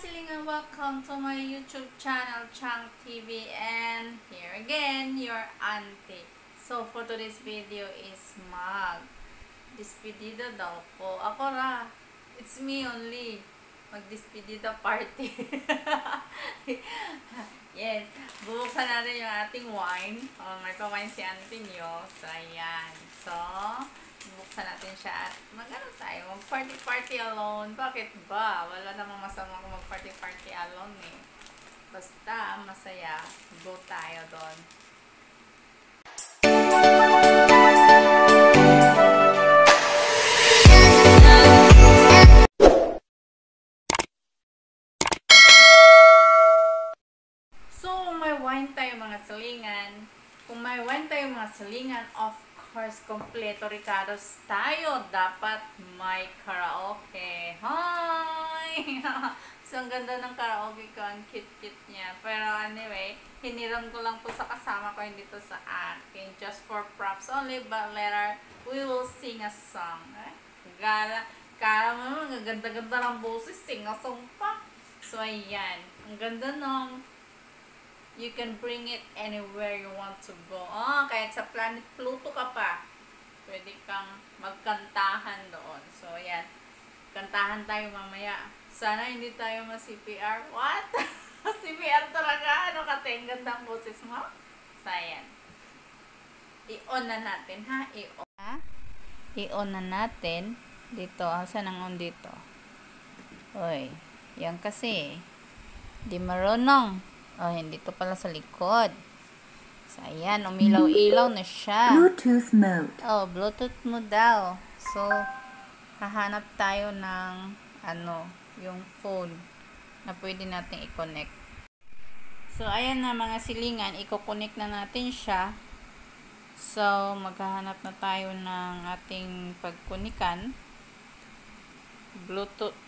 Silingan, welcome to my YouTube channel, Chang TV, and here again, your auntie. So, for today's video is despedida daw po. Ako ra, it's me only. Mag-despedida party. Yes, bubuksan natin yung ating wine. May pa-wine si auntie nyo. So, ayan. So, buksan natin siya at mag-ano tayo, mag-party-party alone. Bakit ba? Wala namang masama kung mag-party-party alone eh. Basta masaya, go tayo doon. So, may wine tayo mga salingan. Kung may wine tayo mga salingan, of course, kompleto Ricardo's tayo. Dapat may karaoke. Hi! So, ang ganda ng karaoke ko. Ang cute-cute niya. Pero anyway, hiniram ko lang po sa kasama ko, hindi to sa akin. Just for props only, but later, we will sing a song. Kala mo, ang ganda-ganda ng boses, sing a song pa. So, ayan. Ang ganda nung you can bring it anywhere you want to go. Kahit sa planet Pluto ka pa, pwede kang magkantahan doon. So, ayan. Kantahan tayo mamaya. Sana hindi tayo ma-CPR. What? CPR talaga? Ano ka? Ang gandang boses mo? So, ayan. I-on na natin, ha? I-on na natin. Dito. Saan ang on dito? Uy. Yan kasi. Di marunong. Hindi to pala sa likod. So, ayan. Umilaw-ilaw na siya. Bluetooth mode. Bluetooth mode daw. So, hahanap tayo ng, yung phone na pwede natin i-connect. So, ayan na mga silingan. I-connect na natin siya. So, maghahanap na tayo ng ating pagkunikan. Bluetooth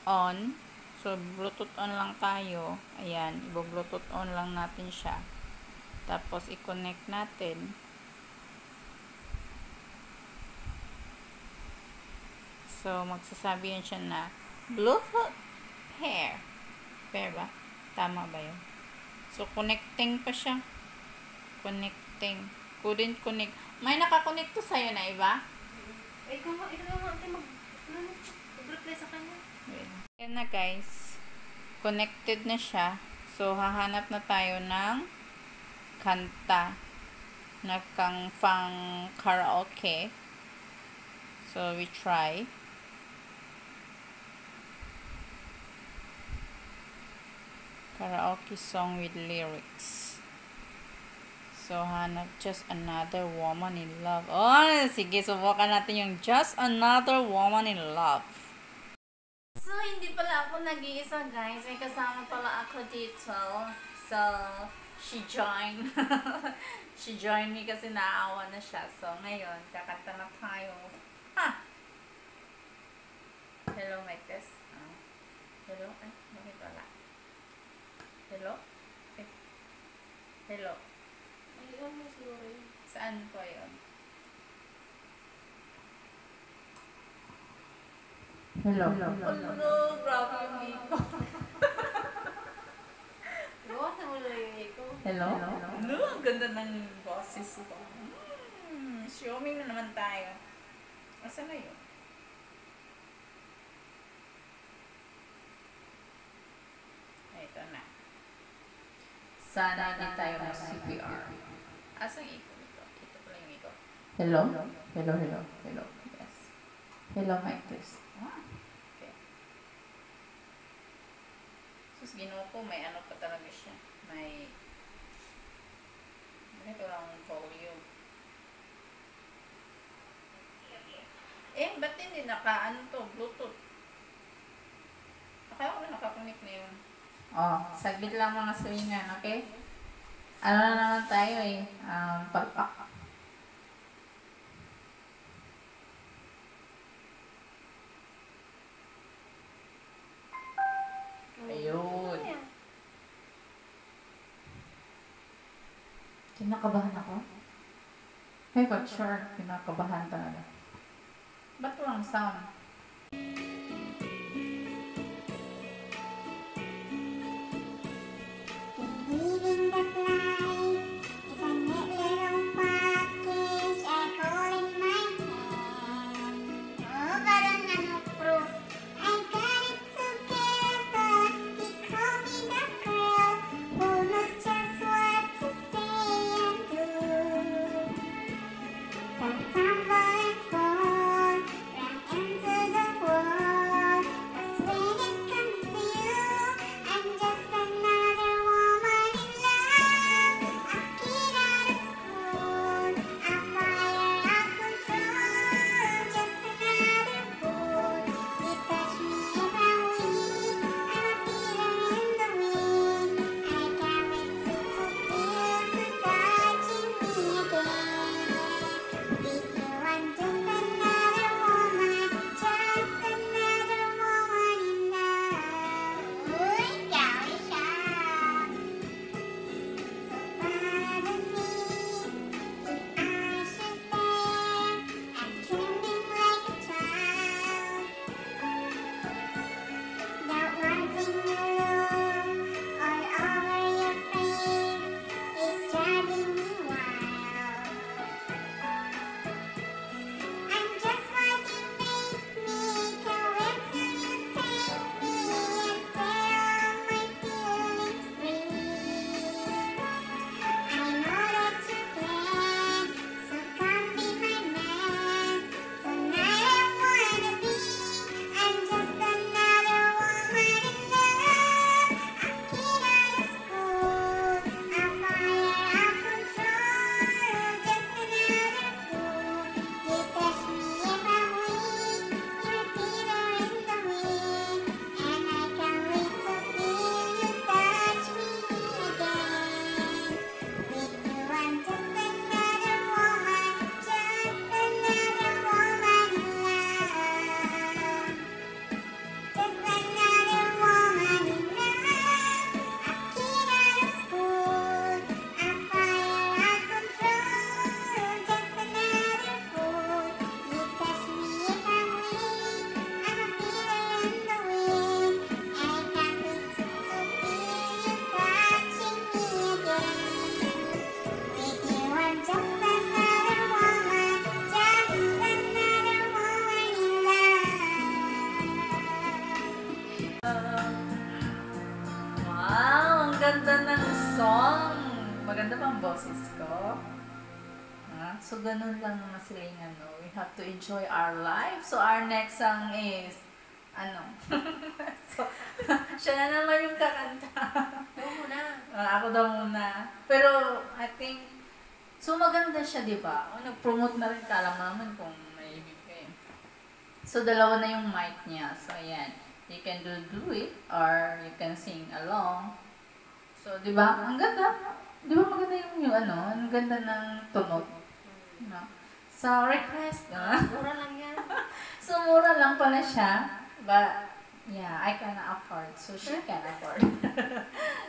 on. So, Bluetooth on lang tayo. Ayan, i-Bluetooth on lang natin siya. Tapos, i-connect natin. So, magsasabi yan siya na Bluetooth pair. Pair ba? Tama ba yun? So, connecting pa siya. Connecting. Couldn't connect. May nakakonect to sa'yo na iba? Ikaw mag-reply sa kanya. Ayan na guys, connected na siya. So, hahanap na tayo ng kanta na pang karaoke. So, we try. Karaoke song with lyrics. So, hanap Just Another Woman in Love. Sige, subukan natin yung Just Another Woman in Love. So, hindi pala ako nag-iisa, guys. May kasama pala ako dito. So, she joined. She joined me kasi naawa na siya. So, ngayon, kakanta na tayo. Hello, mic test. Hello? Bakit wala? Hello? Hello? Saan po yun? Hello. Grabe yung iko. Hello? Ang ganda ng boses ko. Xiaomi na naman tayo. Asa na yun? Ito na. Sana hindi tayo na CPR. Asa yung iko nito? Ito pala yung iko. Hello? Hello. Yes. Hello, mic test. Sus, ginawa ko, may ano pa talaga siya. May ganito lang volume. Ba't hindi Bluetooth? Akala ko na nakakunik na yun. Saglit lang mga salingan, okay? Ano na naman tayo palpak. Ayun. Kinakabahan ako? Hey, for sure, kinakabahan talaga. Ba't walang sound? ganda ng song. Maganda ba ang boses ko? Ha? So, ganun lang mga silingan, no? We have to enjoy our life. So, our next song is, ano? So, siya na naman yung kakanta. Ako muna. Ako daw muna. Pero, I think, so maganda siya, di ba? Nag-promote na rin, kala mo naman kung may ibigay. So, dalawa na yung mic niya. So, ayan. You can do it or you can sing along. So, di ba? Ang ganda. Di ba maganda yung ano? Ang ganda ng tunog. No? So, request. Mura lang yan. So, mura lang pala siya. But, yeah, I can afford. So, she can afford.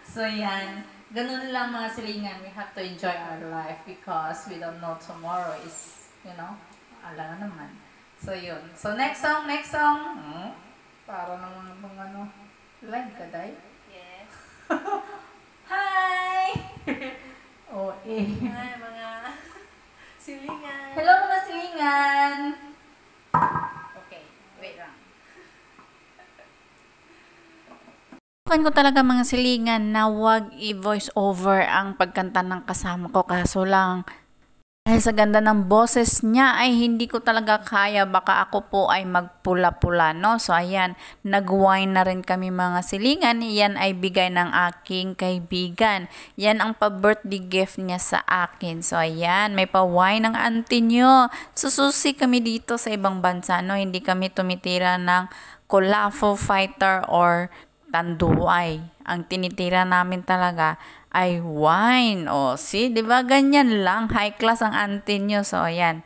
So, yan. Ganun lang mga silingan. We have to enjoy our life because we don't know tomorrow is, alam naman. So, yun. So, next song. Para naman bang ano. Live ka, Day? Yes. Hi! Hi, mga silingan. Hello, mga silingan! Okay, wait lang. Tukan ko talaga mga silingan na wag i-voice over ang pagkanta ng kasama ko, kaso lang dahil sa ganda ng boses niya ay hindi ko talaga kaya, baka ako po ay magpula-pula, no? So ayan, nag-wine na rin kami mga silingan. Yan ay bigay ng aking kaibigan. Yan ang pa-birthday gift niya sa akin. So ayan, may pa-wine ng auntie nyo. Sususi kami dito sa ibang bansa, no? Hindi kami tumitira ng Colafo Fighter or Tanduay. Ang tinitira namin talaga ay wine. O, see, di ba ganyan lang? High class ang auntie nyo. So, ayan.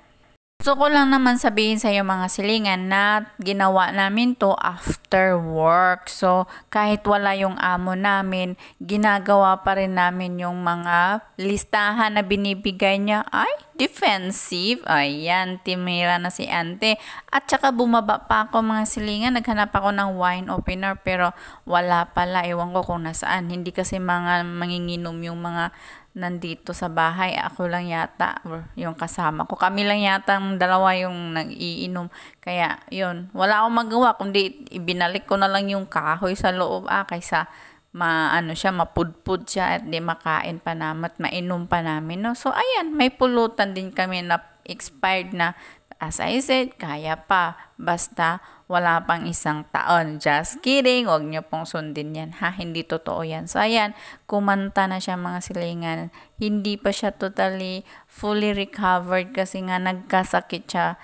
Gusto ko lang naman sabihin sa iyo mga silingan na ginawa namin to after work. So, kahit wala yung amo namin, ginagawa pa rin namin yung mga listahan na binibigay niya. Ay, defensive. Ayan, timira na si ante. At saka bumaba pa ako mga silingan. Naghanap ako ng wine opener pero wala pala. Ewan ko kung nasaan. Hindi kasi mga manginginom yung mga nandito sa bahay. Ako lang yata or yung kasama ko. Kami lang yata ang dalawa yung nag-iinom. Kaya yun, wala akong magawa kundi ibinalik ko na lang yung kahoy sa loob kaysa mapudpud siya at di makain pa namin at mainom pa namin, no? So ayan, may pulutan din kami na expired na. As I said, kaya pa. Basta wala pang 1 taon. Just kidding. Huwag niyo pong sundin yan. Hindi totoo yan. So, ayan. Kumanta na siya mga silingan. Hindi pa siya totally fully recovered kasi nga nagkasakit siya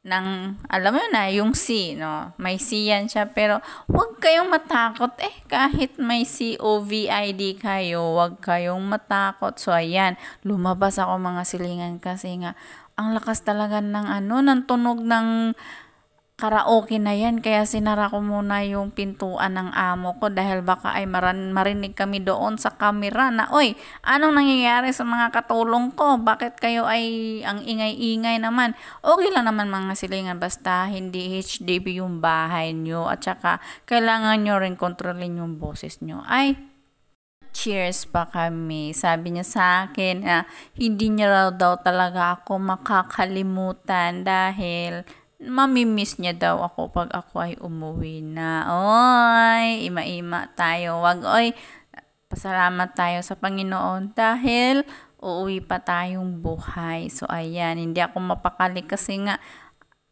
ng, alam mo na, yung C, no? May C yan siya. Pero, huwag kayong matakot. Kahit may COVID kayo, huwag kayong matakot. So, ayan. Lumabas ako mga silingan kasi nga, ang lakas talaga ng tunog ng karaoke na yan. Kaya sinara ko muna yung pintuan ng amo ko dahil baka ay marinig kami doon sa camera na, oy, anong nangyayari sa mga katulong ko? Bakit kayo ay ang ingay-ingay naman? Okay lang naman mga silingan, basta hindi HDB yung bahay nyo at saka kailangan nyo rin kontrolin yung boses nyo. Ay, cheers pa kami. Sabi niya sa akin na hindi niya daw talaga ako makakalimutan dahil mamimiss niya daw ako pag ako ay umuwi na. Oy, ima-ima tayo. Pasalamat tayo sa Panginoon dahil uuwi pa tayong buhay. So, ayan, hindi ako mapakali kasi nga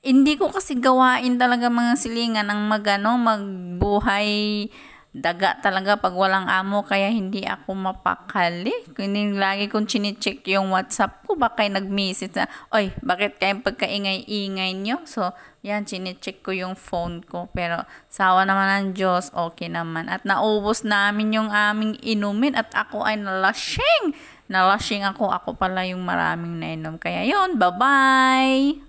hindi ko kasi gawain talaga mga silingan ang magbuhay daga talaga pag walang amo, kaya hindi ako mapakali. Lagi kong chine-check yung WhatsApp ko, baka nag-message na, oy, bakit kayong pagkaingay-ingay nyo? So, yan, chine-check ko yung phone ko. Pero, sawa naman ng Diyos, okay naman. At naubos namin yung aming inumin at ako ay nalasing ako pala yung maraming nainom. Kaya yun, bye-bye!